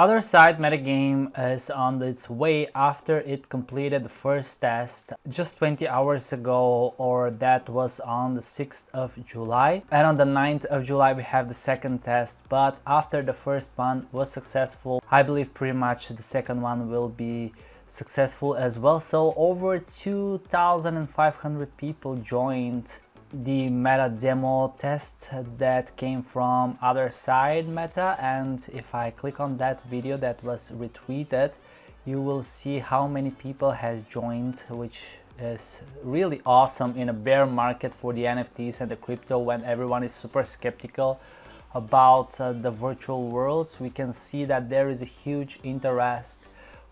Otherside Meta Game is on its way after it completed the first test just 20 hours ago, or that was on the 6th of July. And on the 9th of July we have the second test, but after the first one was successful, I believe pretty much the second one will be successful as well. So over 2,500 people joined the meta demo test that came from Otherside Meta, and if I click on that video that was retweeted, you will see how many people has joined, which is really awesome in a bear market for the NFTs and the crypto, when everyone is super skeptical about the virtual worlds. We can see that there is a huge interest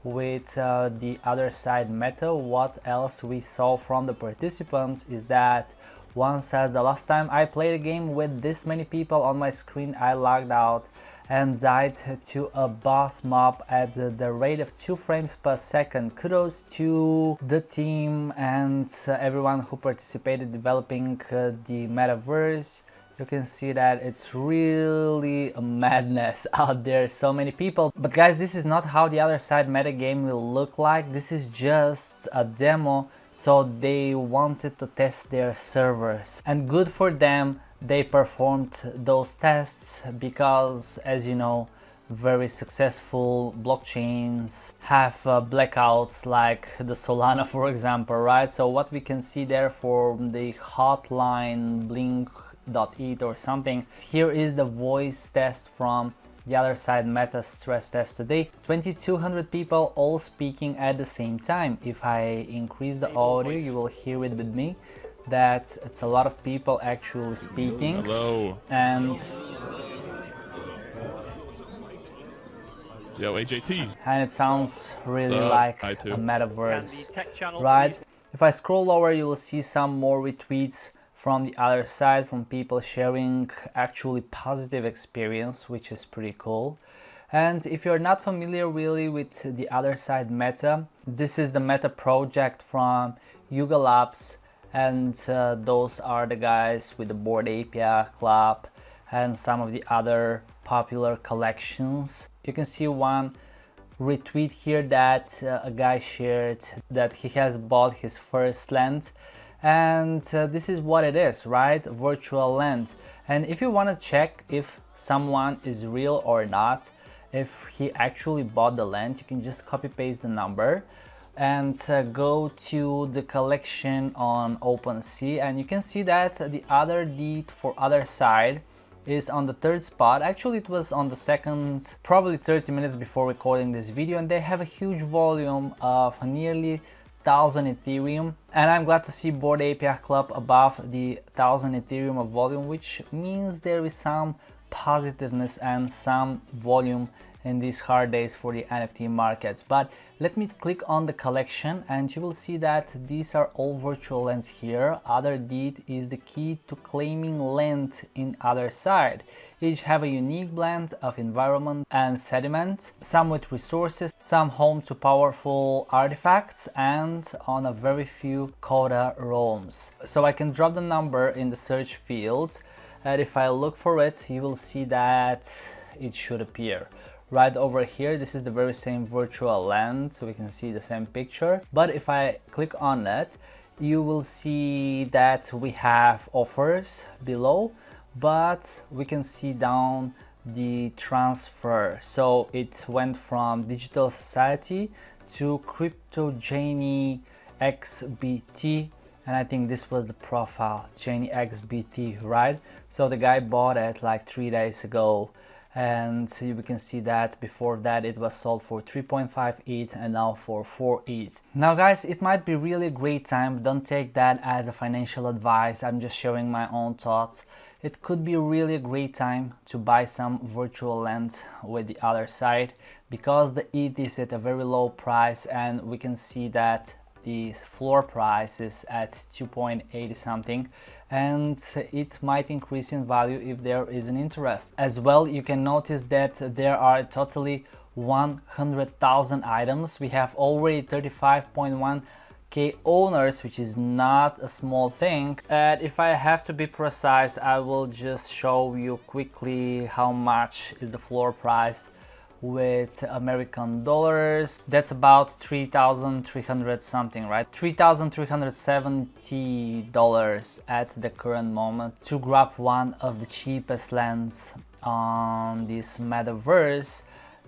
with the Otherside Meta. What else we saw from the participants is that one says, the last time I played a game with this many people on my screen, I logged out and died to a boss mob at the rate of 2 frames per second. Kudos to the team and everyone who participated developing the metaverse. You can see that it's really a madness out there, so many people. But guys, this is not how the Otherside Meta Game will look like. This is just a demo, so they wanted to test their servers. And good for them, they performed those tests, because as you know, very successful blockchains have blackouts, like the Solana for example, right? So what we can see there for the hotline blink.it or something, here is the voice test from the Otherside Meta stress test today. 2,200 people all speaking at the same time. If I increase the audio, you will hear it with me that it's a lot of people actually speaking. Hello. And yo, AJT. And it sounds really like a metaverse, right? If I scroll lower, you will see some more retweets from the other side, from people sharing actually positive experience, which is pretty cool. And if you're not familiar really with the Otherside Meta, this is the Meta project from Yuga Labs, and those are the guys with the Bored Ape Club and some of the other popular collections. You can see one retweet here that a guy shared that he has bought his first land. And this is what it is, right? Virtual land. And if you want to check if someone is real or not, if he actually bought the land, you can just copy paste the number and go to the collection on Opensea, and you can see that the other deed for Otherside is on the 3rd spot. Actually it was on the 2nd, probably 30 minutes before recording this video, and they have a huge volume of nearly 1,000 Ethereum, and I'm glad to see Bored Ape Club above the 1,000 Ethereum of volume, which means there is some positiveness and some volume in these hard days for the NFT markets. But let me click on the collection and you will see that these are all virtual lands here. Other deed is the key to claiming land in Otherside. Each have a unique blend of environment and sediment, some with resources, some home to powerful artifacts, and on a very few coda realms. So I can drop the number in the search field, and if I look for it, you will see that it should appear right over here. This is the very same virtual land, so we can see the same picture. But if I click on it, you will see that we have offers below, but we can see down the transfer. So it went from Digital Society to Crypto Janie XBT, and I think this was the profile, Janie XBT, right? So the guy bought it like 3 days ago, and you can see that before that it was sold for 3.5 ETH and now for 4 ETH. Now guys, it might be really a great time. Don't take that as a financial advice. I'm just sharing my own thoughts. It could be really a great time to buy some virtual land with the Otherside, because the ETH is at a very low price, and we can see that the floor price is at 2.80 something, and it might increase in value if there is an interest. As well, you can notice that there are totally 100,000 items. We have already 35.1k owners, which is not a small thing. And if I have to be precise, I will just show you quickly how much is the floor price with American dollars. That's about 3,300 something, right? $3,370 at the current moment to grab one of the cheapest lands on this metaverse.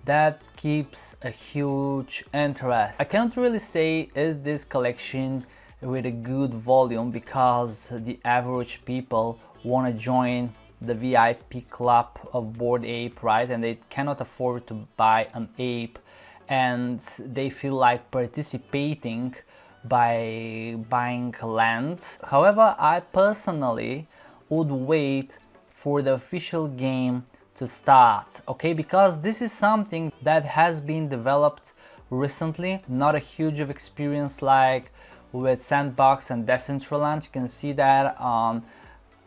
That keeps a huge interest. I can't really say is this collection with a good volume because the average people want to join the VIP club of Bored Ape, right? And they cannot afford to buy an ape, and they feel like participating by buying land. However, I personally would wait for the official game to start, okay? Because this is something that has been developed recently, not a huge of experience like with Sandbox and Decentraland. You can see that on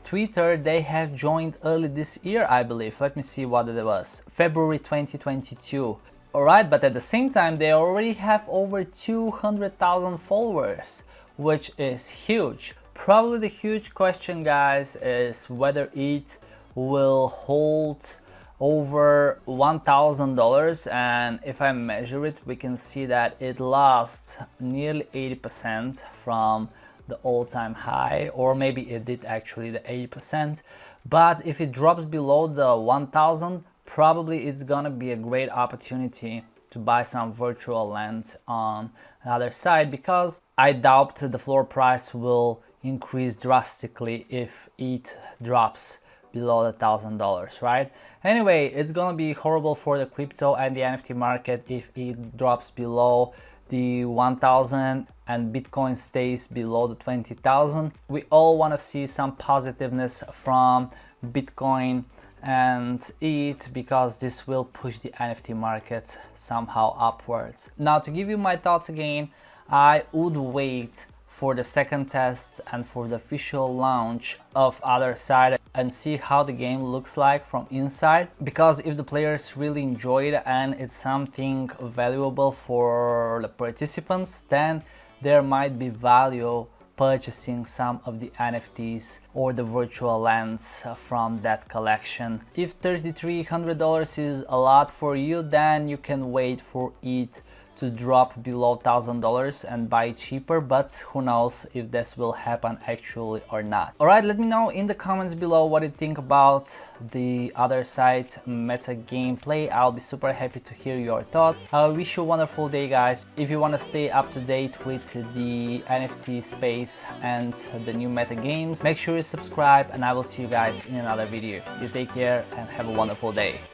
Twitter they have joined early this year, I believe. Let me see what it was, February 2022. Alright, but at the same time they already have over 200,000 followers, which is huge. Probably the huge question, guys, is whether it will hold over $1,000, and if I measure it, we can see that it lost nearly 80% from the all-time high, or maybe it did actually the 80%. But if it drops below the 1,000, probably it's gonna be a great opportunity to buy some virtual lands on the other side, because I doubt the floor price will increase drastically if it drops below the $1,000, right? Anyway, it's gonna be horrible for the crypto and the NFT market if it drops below the 1,000 and Bitcoin stays below the 20,000. We all want to see some positiveness from Bitcoin and ETH, because this will push the NFT market somehow upwards. Now, to give you my thoughts again, I would wait for the second test and for the official launch of Otherside and see how the game looks like from inside, because if the players really enjoy it and it's something valuable for the participants, then there might be value purchasing some of the NFTs or the virtual lands from that collection. If $3,300 is a lot for you, then you can wait for it to drop below $1,000 and buy cheaper, but who knows if this will happen actually or not. Alright, let me know in the comments below what you think about the Otherside Meta gameplay. I'll be super happy to hear your thoughts. I wish you a wonderful day, guys. If you want to stay up to date with the NFT space and the new meta games, make sure you subscribe, and I will see you guys in another video. You take care and have a wonderful day.